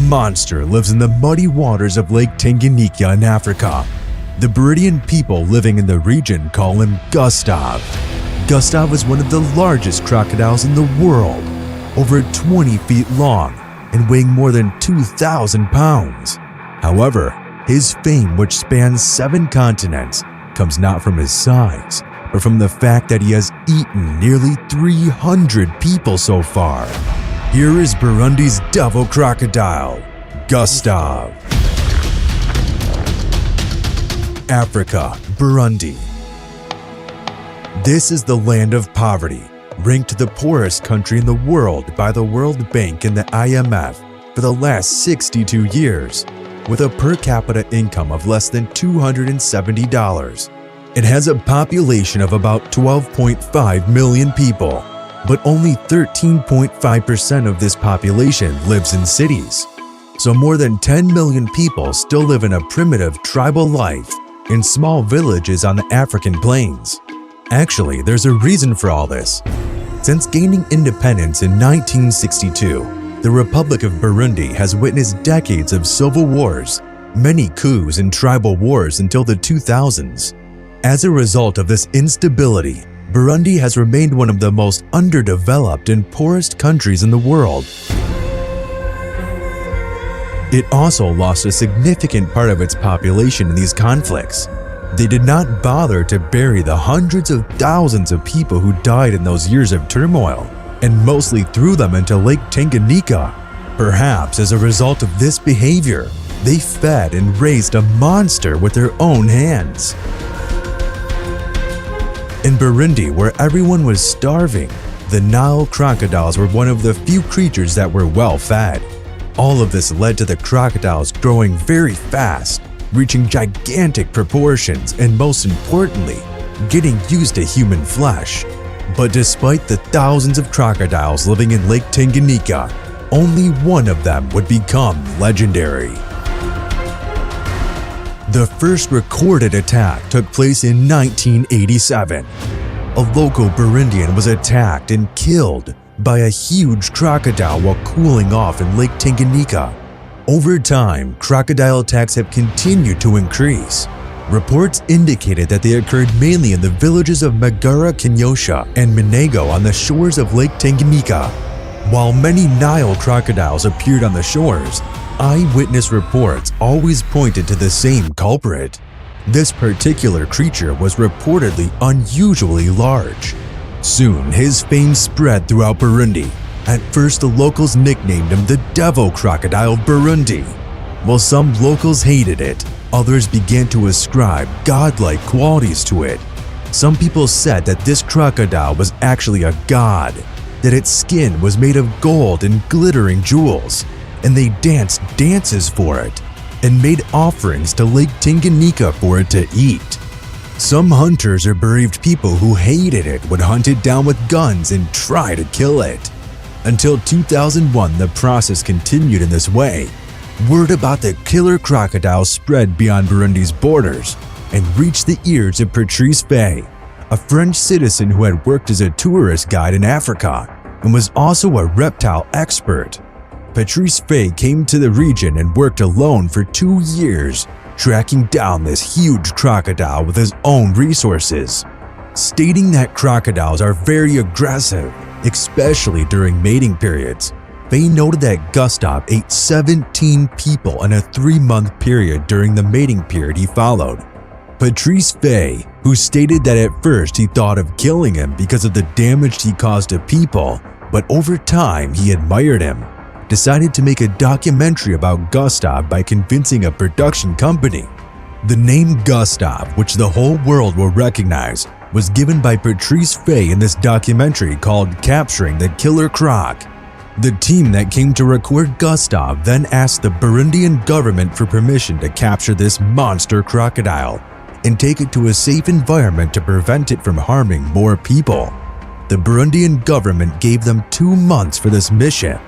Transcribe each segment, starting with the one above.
monster lives in the muddy waters of Lake Tanganyika in Africa. The Burundian people living in the region call him Gustave. Gustav is one of the largest crocodiles in the world, over 20 feet long and weighing more than 2,000 pounds. However, his fame, which spans 7 continents, comes not from his size, but from the fact that he has eaten nearly 300 people so far. Here is Burundi's devil crocodile, Gustav. Africa, Burundi. This is the land of poverty, ranked the poorest country in the world by the World Bank and the IMF for the last 62 years, with a per capita income of less than $270. It has a population of about 12.5 million people, but only 13.5% of this population lives in cities. So more than 10 million people still live in a primitive tribal life in small villages on the African plains. Actually, there's a reason for all this. Since gaining independence in 1962, the Republic of Burundi has witnessed decades of civil wars, many coups and tribal wars until the 2000s. As a result of this instability, Burundi has remained one of the most underdeveloped and poorest countries in the world. It also lost a significant part of its population in these conflicts. They did not bother to bury the hundreds of thousands of people who died in those years of turmoil, and mostly threw them into Lake Tanganyika. Perhaps as a result of this behavior, they fed and raised a monster with their own hands. In Burundi, where everyone was starving, the Nile crocodiles were one of the few creatures that were well fed. All of this led to the crocodiles growing very fast, reaching gigantic proportions, and most importantly, getting used to human flesh. But despite the thousands of crocodiles living in Lake Tanganyika, only one of them would become legendary. The first recorded attack took place in 1987. A local Burundian was attacked and killed by a huge crocodile while cooling off in Lake Tanganyika. Over time, crocodile attacks have continued to increase. Reports indicated that they occurred mainly in the villages of Magara Kanyosha and Menego on the shores of Lake Tanganyika. While many Nile crocodiles appeared on the shores, eyewitness reports always pointed to the same culprit. This particular creature was reportedly unusually large. Soon, his fame spread throughout Burundi. At first, the locals nicknamed him the Devil Crocodile of Burundi. While some locals hated it, others began to ascribe godlike qualities to it. Some people said that this crocodile was actually a god, that its skin was made of gold and glittering jewels, and they danced dances for it, and made offerings to Lake Tanganyika for it to eat. Some hunters or bereaved people who hated it would hunt it down with guns and try to kill it. Until 2001, the process continued in this way. Word about the killer crocodile spread beyond Burundi's borders and reached the ears of Patrice Faye, a French citizen who had worked as a tourist guide in Africa and was also a reptile expert. Patrice Faye came to the region and worked alone for 2 years, tracking down this huge crocodile with his own resources. Stating that crocodiles are very aggressive, especially during mating periods, Faye noted that Gustav ate 17 people in a 3-month period during the mating period he followed. Patrice Faye, who stated that at first he thought of killing him because of the damage he caused to people, but over time he admired him, decided to make a documentary about Gustav by convincing a production company. The name Gustav, which the whole world will recognize, was given by Patrice Faye in this documentary called Capturing the Killer Croc. The team that came to record Gustav then asked the Burundian government for permission to capture this monster crocodile and take it to a safe environment to prevent it from harming more people. The Burundian government gave them 2 months for this mission.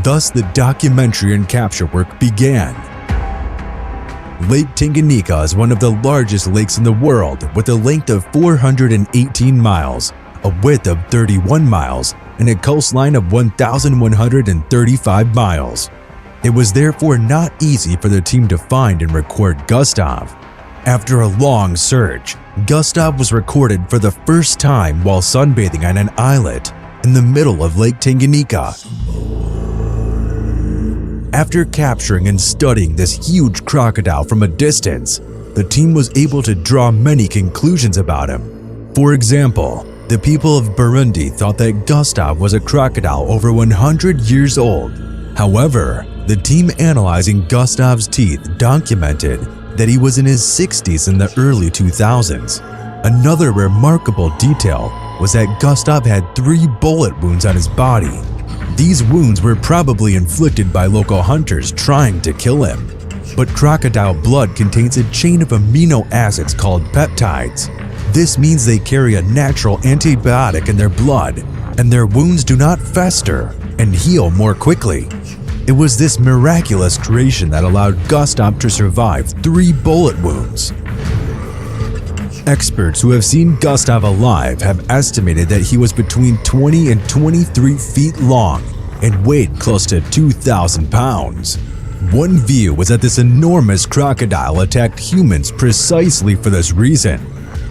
Thus, the documentary and capture work began. Lake Tanganyika is one of the largest lakes in the world with a length of 418 miles, a width of 31 miles, and a coastline of 1,135 miles. It was therefore not easy for the team to find and record Gustav. After a long search, Gustav was recorded for the first time while sunbathing on an islet in the middle of Lake Tanganyika. After capturing and studying this huge crocodile from a distance, the team was able to draw many conclusions about him. For example, the people of Burundi thought that Gustav was a crocodile over 100 years old. However, the team analyzing Gustav's teeth documented that he was in his 60s in the early 2000s. Another remarkable detail was that Gustav had 3 bullet wounds on his body. These wounds were probably inflicted by local hunters trying to kill him. But crocodile blood contains a chain of amino acids called peptides. This means they carry a natural antibiotic in their blood, and their wounds do not fester and heal more quickly. It was this miraculous creation that allowed Gustav to survive 3 bullet wounds. Experts who have seen Gustav alive have estimated that he was between 20 and 23 feet long and weighed close to 2,000 pounds. One view was that this enormous crocodile attacked humans precisely for this reason.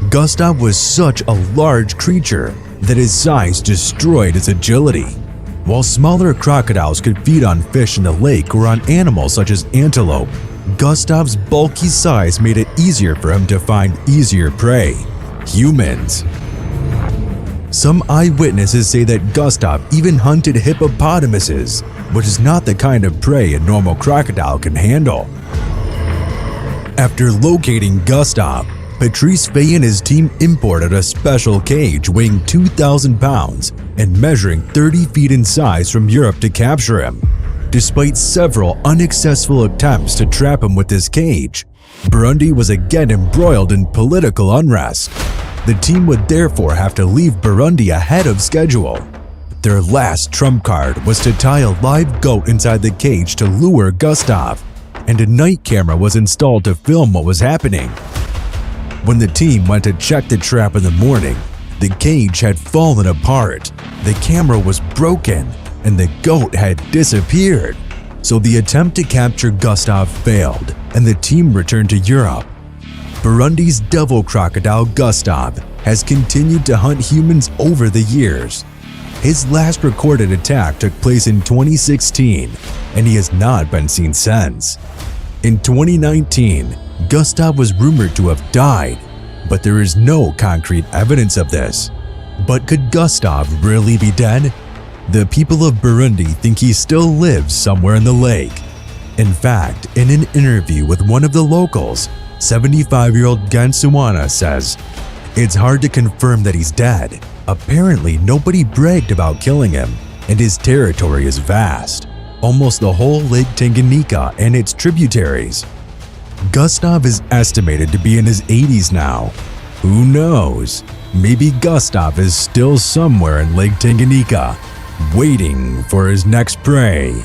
Gustav was such a large creature that his size destroyed his agility. While smaller crocodiles could feed on fish in the lake or on animals such as antelope, Gustav's bulky size made it easier for him to find easier prey: humans. Some eyewitnesses say that Gustav even hunted hippopotamuses, which is not the kind of prey a normal crocodile can handle. After locating Gustav, Patrice Fay and his team imported a special cage weighing 2,000 pounds and measuring 30 feet in size from Europe to capture him. Despite several unsuccessful attempts to trap him with this cage, Burundi was again embroiled in political unrest. The team would therefore have to leave Burundi ahead of schedule. Their last trump card was to tie a live goat inside the cage to lure Gustav, and a night camera was installed to film what was happening. When the team went to check the trap in the morning, the cage had fallen apart, the camera was broken, and the goat had disappeared. So the attempt to capture Gustav failed, and the team returned to Europe. Burundi's devil crocodile Gustav has continued to hunt humans over the years. His last recorded attack took place in 2016, and he has not been seen since. In 2019, Gustav was rumored to have died, but there is no concrete evidence of this. But could Gustav really be dead? The people of Burundi think he still lives somewhere in the lake. In fact, in an interview with one of the locals, 75-year-old Gansuwana says, "It's hard to confirm that he's dead. Apparently, nobody bragged about killing him, and his territory is vast, almost the whole Lake Tanganyika and its tributaries." Gustav is estimated to be in his 80s now. Who knows? Maybe Gustav is still somewhere in Lake Tanganyika, waiting for his next prey.